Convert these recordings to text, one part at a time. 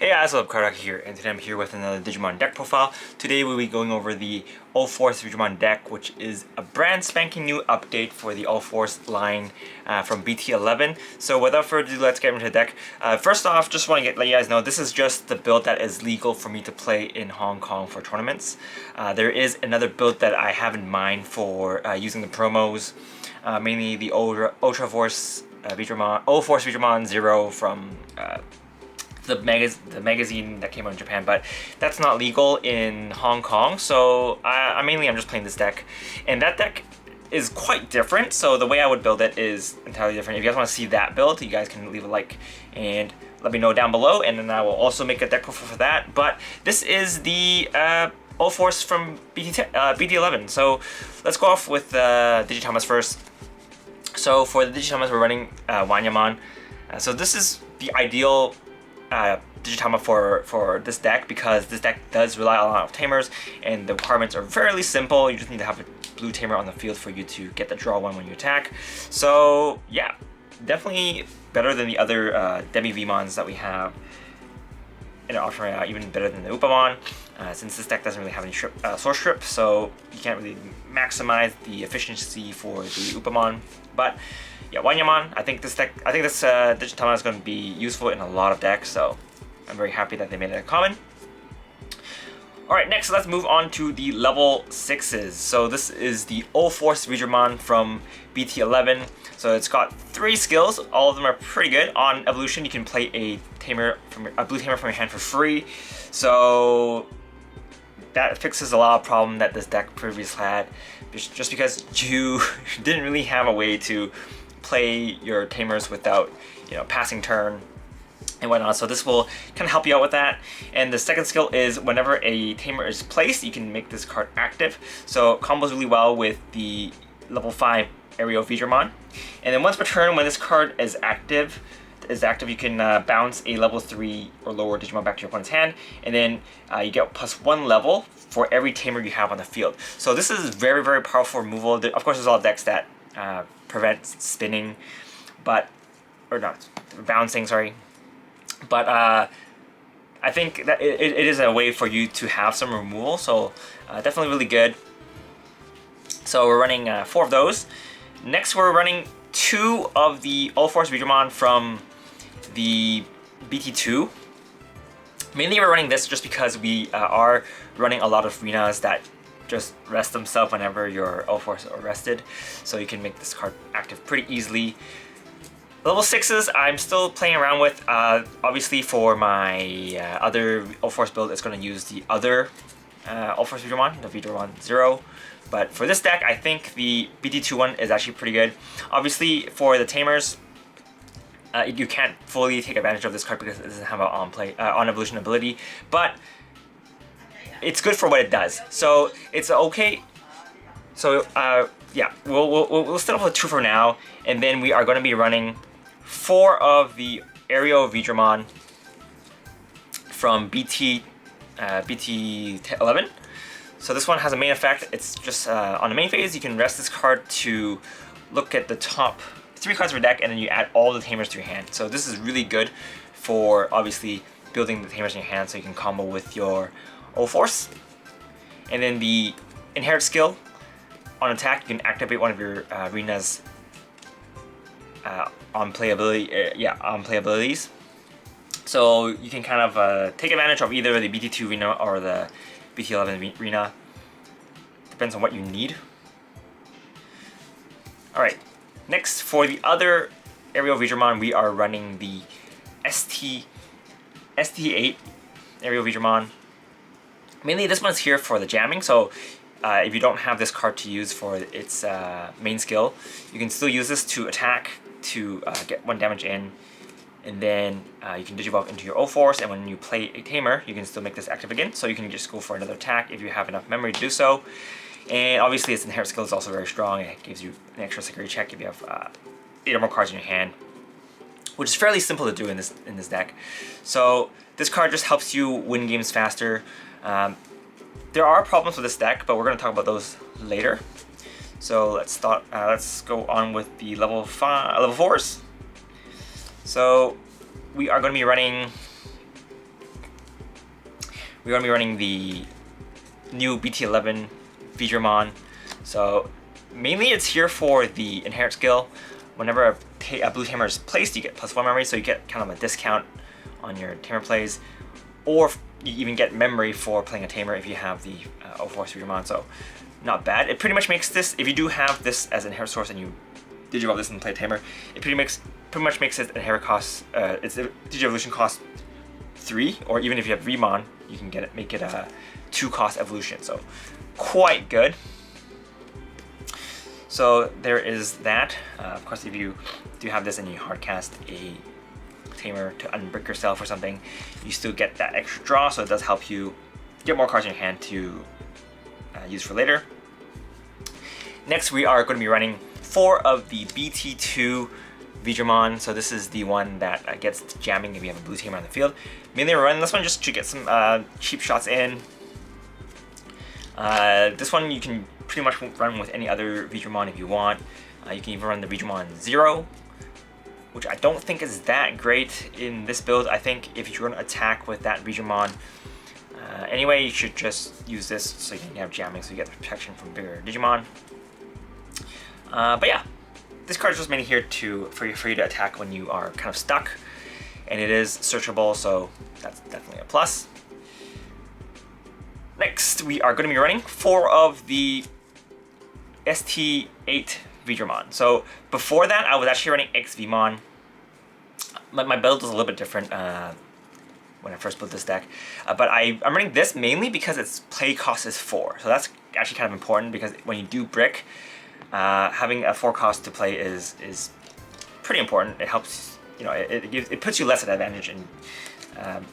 Hey guys, what's up, Kardak here, and today I'm here with another Digimon deck profile. Today we'll be going over the UlforceVeedramon deck, which is a brand spanking new update for the Ulforce line from BT-11. So without further ado, let's get into the deck. First off, just want to let you guys know, this is just the build that is legal for me to play in Hong Kong for tournaments. There is another build that I have in mind for using the promos, mainly the UlforceVeedramon Zero from the magazine that came out in Japan, but that's not legal in Hong Kong, so I'm just playing this deck, and that deck is quite different, so the way I would build it is entirely different. If you guys want to see that build, you guys can leave a like and let me know down below, and then I will also make a deck profile for that. But this is the Ulforce from BT-11, so let's go off with Digitamas first. So for the Digitamas, we're running Wanyamon. So this is the ideal Digitama for this deck, because this deck does rely on a lot of Tamers, and the requirements are fairly simple. You just need to have a blue Tamer on the field for you to get the draw one when you attack. So yeah, definitely better than the other Demi-Vmons that we have in our option right now, even better than the Upamon, since this deck doesn't really have any source strip, so you can't really maximize the efficiency for the Upamon. But yeah, Wanyamon, I think this Digitama is going to be useful in a lot of decks, so I'm very happy that they made it a common. Alright, next let's move on to the level 6s. So this is the UlforceVeedramon from BT-11. So it's got 3 skills, all of them are pretty good. On evolution, you can play a blue Tamer from your hand for free. So that fixes a lot of problem that this deck previously had, just because you didn't really have a way to play your Tamers without, passing turn and whatnot. So this will kind of help you out with that. And the second skill is whenever a Tamer is placed, you can make this card active. So it combos really well with the level 5 UlforceVeedramon. And then once per turn, when this card is active, you can bounce a level 3 or lower Digimon back to your opponent's hand, and then you get +1 level for every Tamer you have on the field. So this is very, very powerful removal. Of course, there's a lot of decks that prevent spinning, bouncing, sorry. But I think that it is a way for you to have some removal, so definitely really good. So we're running 4 of those. Next, we're running 2 of the UlforceVeedramon from the BT2. Mainly we're running this just because we are running a lot of Rinas that just rest themselves whenever your Ulforce are rested, so you can make this card active pretty easily. Level 6s, I'm still playing around with. Obviously for my other Ulforce build, it's going to use the other UlforceVeedramon, the Veedramon Zero. But for this deck, I think the BT2 one is actually pretty good. Obviously for the Tamers, you can't fully take advantage of this card because it doesn't have an on evolution ability, but it's good for what it does. So it's okay. So yeah, we'll start off with 2 for now, and then we are going to be running 4 of the UlforceVeedramon from BT-11. So this one has a main effect. It's just on the main phase, you can rest this card to look at the top 3 cards of your deck, and then you add all the Tamers to your hand. So this is really good for obviously building the Tamers in your hand so you can combo with your Ulforce. And then the inherit skill, on attack, you can activate one of your Rina's on play abilities. So you can kind of take advantage of either the BT2 Rina or the BT-11 Rina. Depends on what you need. Alright, next for the other UlforceVeedramon, we are running the ST8 UlforceVeedramon. Mainly this one's here for the jamming, so if you don't have this card to use for its main skill, you can still use this to attack to get 1 damage in, and then you can Digivolve into your Ulforce, and when you play a Tamer, you can still make this active again, so you can just go for another attack if you have enough memory to do so. And obviously its inherit skill is also very strong. It gives you an extra security check if you have 8 or more cards in your hand, which is fairly simple to do in this deck. So this card just helps you win games faster. There are problems with this deck, but we're going to talk about those later. So let's go on with the level 4s. So we are going to be running we're going to be running the new BT-11 Veedramon. So mainly it's here for the inherit skill. Whenever a blue tamer is placed, you get +1 memory, so you get kind of a discount on your tamer plays, or you even get memory for playing a tamer if you have the UlforceVeedramon. So not bad. It pretty much makes this, if you do have this as an inherit source and you digivolve this and play tamer, it pretty much makes it inherit cost, its digievolution cost 3, or even if you have Veedramon, you can make it a 2 cost evolution. So quite good. So there is that. Of course, if you do have this and you hardcast a tamer to unbrick yourself or something, you still get that extra draw, so it does help you get more cards in your hand to use for later. Next, we are going to be running 4 of the BT-2 Veedramon. So this is the one that gets jamming if you have a blue tamer on the field. Mainly we're running this one just to get some cheap shots in. This one you can pretty much run with any other Veedramon if you want. You can even run the Veedramon 0, which I don't think is that great in this build. I think if you run attack with that Digimon, anyway, you should just use this so you can have jamming, so you get the protection from bigger Digimon. But yeah, this card is just mainly here for you to attack when you are kind of stuck, and it is searchable, so that's definitely a plus. Next, we are going to be running 4 of the ST8 Veedramon. So before that, I was actually running XVmon. My build was a little bit different when I first built this deck, but I'm running this mainly because its play cost is 4. So that's actually kind of important, because when you do brick, having a 4 cost to play is pretty important. It helps, you know, it puts you less at advantage, and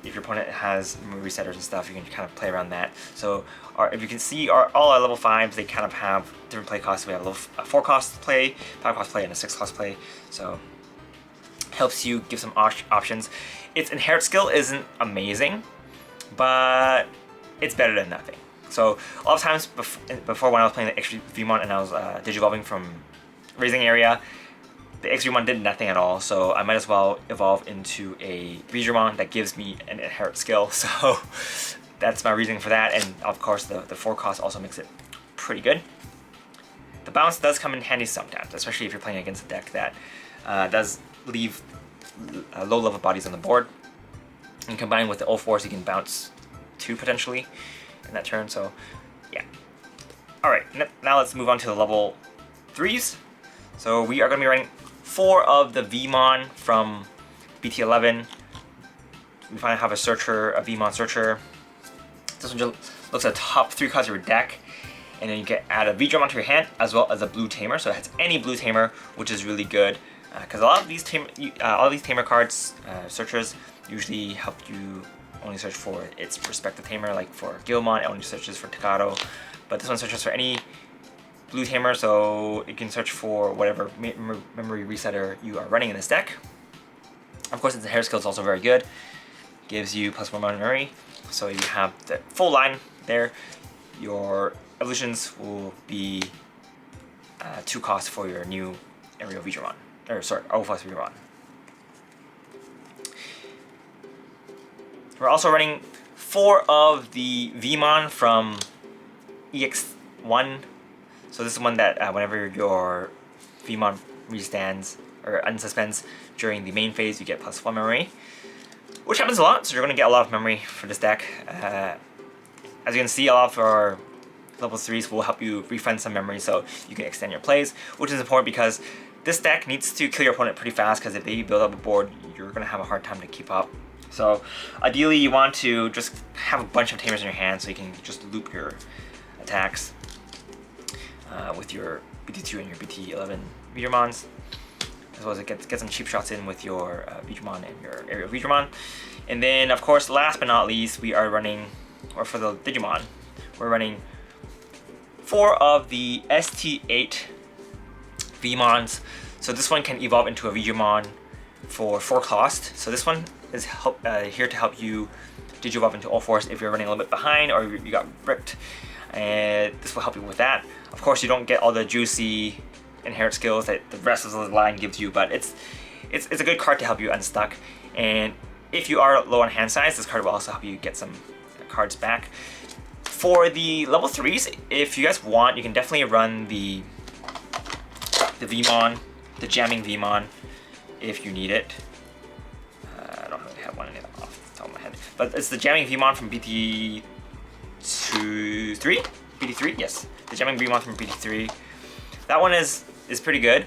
if your opponent has resetters and stuff, you can kind of play around that. So if you can see, all our level 5s, they kind of have different play costs. We have a 4 cost play, 5 cost play, and a 6 cost play. So helps you give some options. Its inherit skill isn't amazing, but it's better than nothing. So a lot of times before when I was playing the XVmon and I was digivolving from Raising Area, the XVmon did nothing at all, so I might as well evolve into a Veedramon that gives me an inherit skill. So that's my reasoning for that, and of course the 4 cost also makes it pretty good. The bounce does come in handy sometimes, especially if you're playing against a deck that does leave low level bodies on the board. And combined with the Ulforce, you can bounce 2 potentially in that turn, so yeah. Alright, now let's move on to the level 3s. So we are going to be running 4 of the Veedramon from BT-11. We finally have a searcher, a Veedramon searcher. This one just looks at the top 3 cards of your deck, and then you can add a Veedramon to your hand as well as a blue tamer. So it has any blue tamer, which is really good, because a lot of these tamer cards, searchers, usually help you only search for its respective tamer. Like for Gilmon, it only searches for Takato, but this one searches for any blue tamer, so you can search for whatever memory resetter you are running in this deck. Of course, its inherit skill is also very good. Gives you +1 memory, so you have the full line there. Your evolutions will be 2 costs for your new aerial Veedramon, or sorry, UlforceVeedramon. We're also running 4 of the Veedramon from EX1. So this is one that whenever your Veedramon restands or unsuspends during the main phase, you get +1 memory, which happens a lot, so you're going to get a lot of memory for this deck. As you can see, a lot of our level 3s will help you refund some memory so you can extend your plays, which is important because this deck needs to kill your opponent pretty fast, because if they build up a board, you're going to have a hard time to keep up. So ideally you want to just have a bunch of tamers in your hand so you can just loop your attacks with your BT-2 and your BT-11 Veedramons, as well as get some cheap shots in with your Veedramon and your aerial Veedramon. And then of course, last but not least, we are running, or for the Digimon, we're running 4 of the ST8 Veedramons. So this one can evolve into a Veedramon for 4 cost. So this one is here to help you digivolve into Ulforce if you're running a little bit behind or you got bricked, and this will help you with that. Of course, you don't get all the juicy inherit skills that the rest of the line gives you, but it's a good card to help you unstuck. And if you are low on hand size, this card will also help you get some cards back. For the level 3s, if you guys want, you can definitely run the Veemon, the jamming Veemon, if you need it. I don't really have one off the top of my head, but it's the jamming Veemon from BT3. BT3, yes, the jamming Veemon from BT3. That one is pretty good.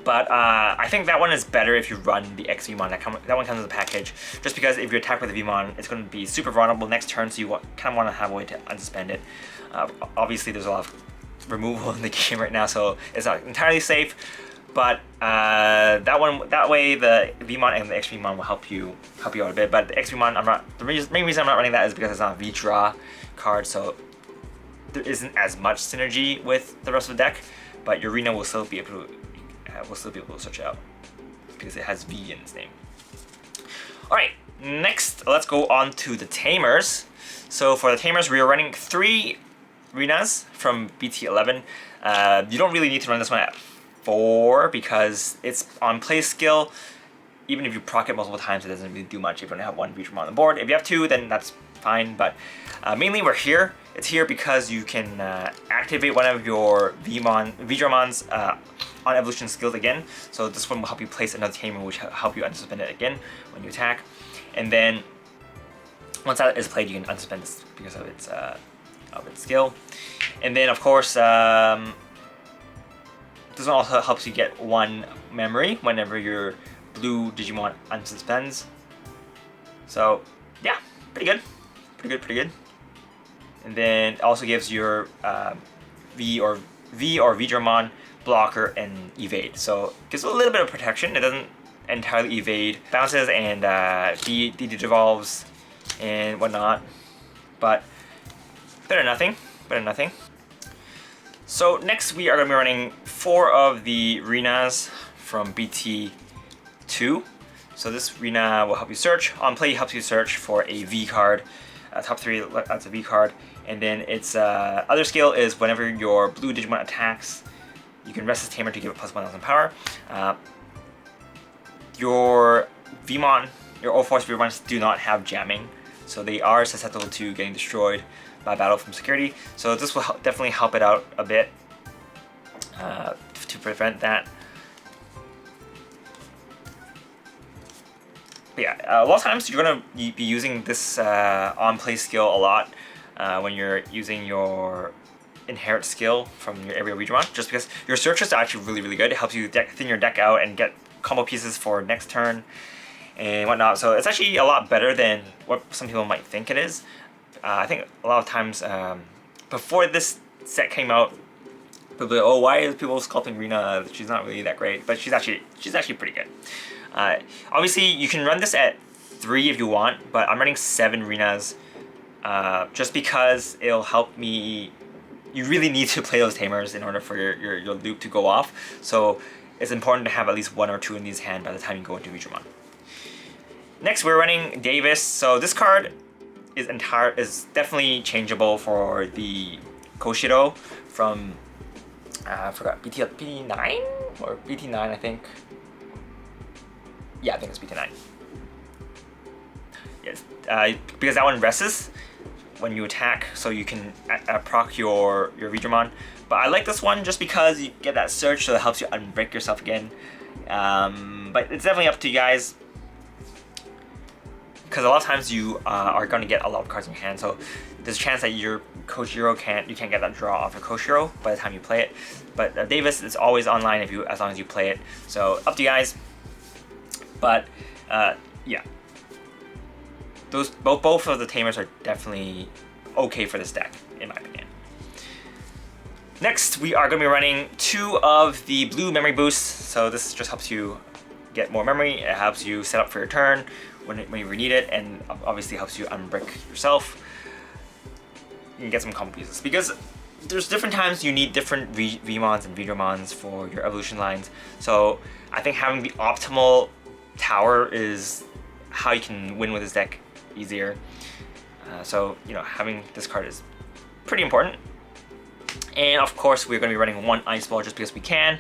But I think that one is better if you run the X Veemon. That one comes with a package. Just because if you attack with the Veemon, it's going to be super vulnerable next turn, so you kind of want to have a way to unsuspend it. Obviously, there's a lot of removal in the game right now, so it's not entirely safe. But that way the Veemon and the X Veemon will help you out a bit. But the X Veemon, the main reason I'm not running that is because it's not a V-Draw card, so there isn't as much synergy with the rest of the deck. But your Arena will still be able to search it out because it has V in its name. Alright, next let's go on to the Tamers. So for the Tamers, we are running 3 Arenas from BT-11. You don't really need to run this one at 4 because it's on play skill. Even if you proc it multiple times, it doesn't really do much if you only have 1 Digimon on the board. If you have 2, then that's fine, but mainly we're here. It's here because you can activate one of your Veedramon's on evolution skills again. So this one will help you place another Tamer, which will help you unsuspend it again when you attack. And then once that is played, you can unsuspend this because of its skill. And then of course, this one also helps you get 1 memory whenever your blue Digimon unsuspends. So yeah, pretty good. And then it also gives your V or Veedramon blocker and evade. So it gives a little bit of protection. It doesn't entirely evade bounces and devolves and whatnot, but better than nothing. So next we are going to be running 4 of the Arenas from BT2. So this Arena will help you search. On play, helps you search for a V card. Top 3, that's a V card. And then its other skill is whenever your blue Digimon attacks, you can rest this Tamer to give it plus 1000 power. Your Veemon, your UlforceVeedramons do not have jamming, so they are susceptible to getting destroyed by battle from security. So this will definitely help it out a bit to prevent that. But yeah, a lot of times you're going to be using this on-play skill a lot when you're using your inherit skill from your area Veedramon, just because your searches are actually really good. It helps you thin your deck out and get combo pieces for next turn and whatnot. So it's actually a lot better than what some people might think it is. I think a lot of times before this set came out, people were like, oh, why is people sculpting Rina? She's not really that great, but she's actually pretty good. Obviously, you can run this at 3 if you want, but I'm running 7 Rinas just because it'll help me. You really need to play those Tamers in order for your loop to go off. So it's important to have at least 1 or 2 in these hand by the time you go into Digimon. Next, we're running Davis. So this card is definitely changeable for the Koshiro from I forgot, BT9 or BT9, I think. Yeah, I think it's BT9. Yes, because that one rests when you attack, so you can proc your Veedramon. But I like this one just because you get that search, so it helps you unbreak yourself again. But it's definitely up to you guys, because a lot of times you are going to get a lot of cards in your hand, so there's a chance that your Koshiro you can't get that draw off your Koshiro by the time you play it. But Davis is always online as long as you play it, so up to you guys. But yeah, both of the Tamers are definitely okay for this deck, in my opinion. Next, we are going to be running 2 of the blue memory boosts. So this just helps you get more memory. It helps you set up for your turn when you need it, and obviously helps you unbrick yourself. You can get some combo pieces, because there's different times you need different Veemons and Veedramons for your evolution lines. So I think having the optimal tower is how you can win with this deck easier. So, you know, having this card is pretty important. And of course, we're going to be running 1 Ice Ball just because we can.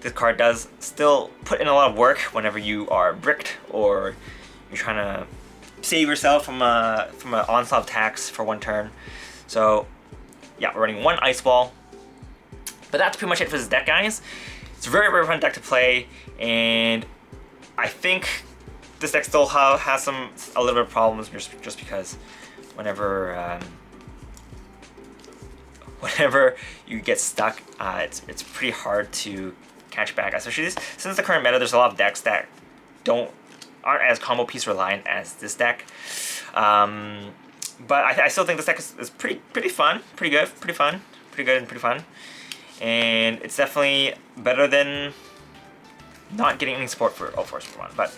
This card does still put in a lot of work whenever you are bricked or you're trying to save yourself from an onslaught of attacks for one turn. So yeah, we're running one Ice Ball. But that's pretty much it for this deck, guys. It's a very, very fun deck to play, and I think this deck still has a little bit of problems just because whenever you get stuck, it's pretty hard to catch back. Especially since the current meta, there's a lot of decks that aren't as combo piece reliant as this deck. But I still think this deck is pretty fun, pretty good, pretty fun. And it's definitely better than not getting any support for UlforceVeedramon. But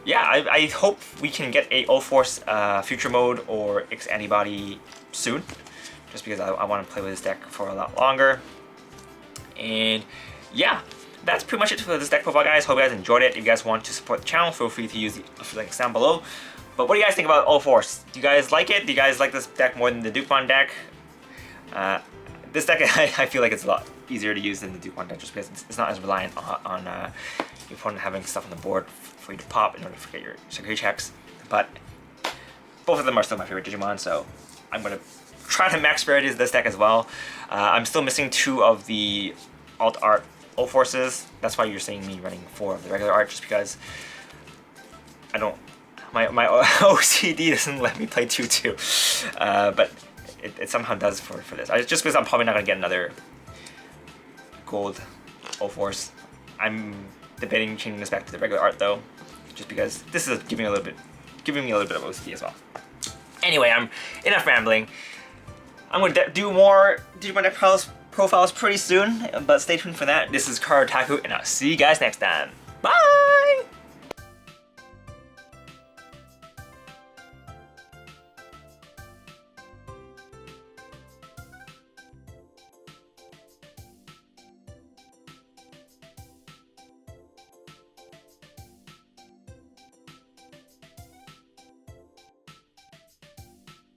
yeah, I hope we can get a UlForce Future Mode or X Antibody soon, just because I want to play with this deck for a lot longer. And yeah, that's pretty much it for this deck profile, guys. Hope you guys enjoyed it. If you guys want to support the channel, feel free to use the links down below. But what do you guys think about UlForce? Do you guys like it? Do you guys like this deck more than the Digimon deck? This deck, I feel like it's a lot easier to use than the Digimon deck, just because it's not as reliant on your opponent having stuff on the board for you to pop in order to get your security checks. But both of them are still my favorite Digimon, so I'm going to try to max priority this deck as well. I'm still missing 2 of the alt art UlForces. That's why you're seeing me running 4 of the regular art, just because my OCD doesn't let me play 2-2. But it somehow does for this. Just because I'm probably not going to get another gold UlForce. I'm debating changing this back to the regular art though, just because this is giving me a little bit of OCD as well. Anyway, enough rambling. I'm going to do more Digimon deck profiles pretty soon, but stay tuned for that. This is Karataku, and I'll see you guys next time. Bye!